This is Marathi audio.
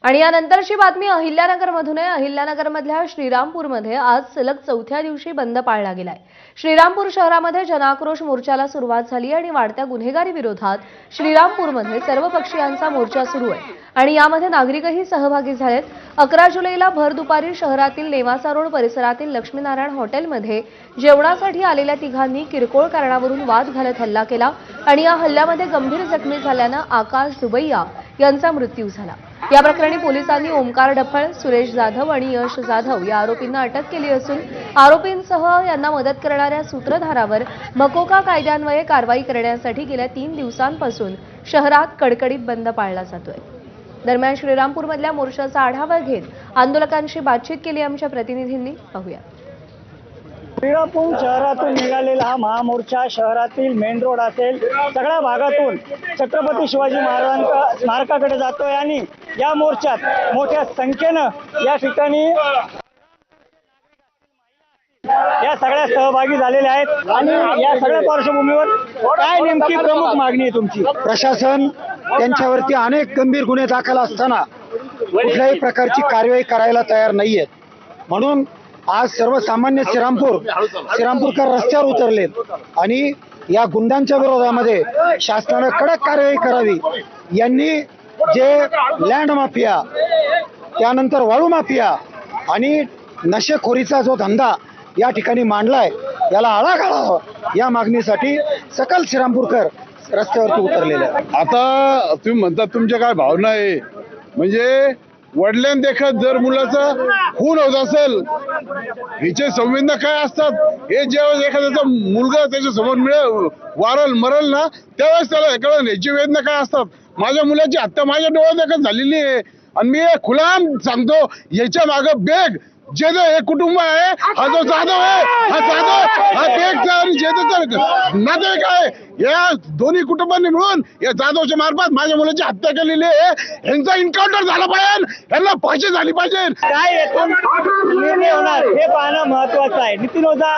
आणि यानंतरची बातमी अहिल्यानगरमधून आहे। अहिल्यानगरमधल्या श्रीरामपूरमध्ये आज सलग चौथ्या दिवशी बंद पाळला गेलाय। श्रीरामपूर शहरामध्ये जनआक्रोश मोर्चाला सुरुवात झाली आणि वाढत्या गुन्हेगारी विरोधात श्रीरामपूरमध्ये सर्व पक्षीयांचा मोर्चा सुरू आहे आणि यामध्ये नागरिकही सहभागी झालेत। 11 जुलैला भर दुपारी शहरातील नेवासा रोड परिसरातील लक्ष्मीनारायण हॉटेलमध्ये जेवणासाठी आलेल्या तिघांनी किरकोळ कारणावरून वाद घालत हल्ला केला आणि या हल्ल्यामध्ये गंभीर जखमी झाल्याने आकाश दुबैया यांचा मृत्यू झाला। या प्रकरणी पोलिसांनी ओमकार डफळ, सुरेश जाधव आणि यश जाधव या आरोपींना अटक केली असून आरोपींसह यांना मदत करणाऱ्या सूत्रधारावर मकोका कायद्यान्वये कारवाई करण्यासाठी गेल्या 3 दिवसांपासून शहरात कडकडीत बंद पाळला जातोय। दरम्यान श्रीरामपूरमधल्या मोर्चाचा आढावा घेत आंदोलकांशी बातचीत केली आमच्या प्रतिनिधींनी। पाहूया। श्रीरामपूर शहरातून निघालेला हा महामोर्चा शहरातील मेन रोड असेल सगळ्या भागातून छत्रपती शिवाजी महाराजांच्या स्मारकाकडे जातोय आणि या मोर्चात मोठ्या संख्येनं या ठिकाणी या सगळ्या सहभागी झालेल्या आहेत आणि या सगळ्या पार्श्वभूमीवर काय नेमकी प्रमुख मागणी आहे तुमची? प्रशासन त्यांच्यावरती अनेक गंभीर गुन्हे दाखल असताना कुठल्याही प्रकारची कारवाई करायला तयार नाहीये। म्हणून आज सर्वसामान्य श्रीरामपूरकर रस्त्यावर उतरलेत आणि या गुंडांच्या विरोधामध्ये शासनाने कडक कारवाई करावी। यांनी जे लँड माफिया, त्यानंतर वाळू माफिया आणि नशेखोरीचा जो धंदा या ठिकाणी मांडलाय याला आळा घालावा या मागणीसाठी सकल श्रीरामपूरकर रस्त्यावरती उतरलेले आहेत। आता तुम्ही म्हणता तुमच्या काय भावना आहे, म्हणजे वडिलांदेखत जर मुलाचा खून होत असेल हिचे संवेदना काय असतात, हे जेव्हा एखाद्याचा मुलगा त्याच्या समोर मरल ना त्यावेळेस त्याला कळलं याची वेदना काय असतात। माझ्या मुलाची हत्या माझ्या डोळ्यादेखत झालेली आहे आणि मी खुलाम सांगतो याच्या मागे बेग जेद हे कुटुंब आहे, हा जो जाधव आहे हा बेग आणि जेदचा नातेवाईक आहे। या दोन्ही कुटुंबांनी मिळून या जाधवच्या मार्फत माझ्या मुलाची हत्या केलेली आहे। यांचा एन्काउंटर झाला पाहिजे, यांना फाशी झाली पाहिजे। काय एकूण निर्णय होणार हे पाहणं महत्वाचं आहे। नितीन ओझा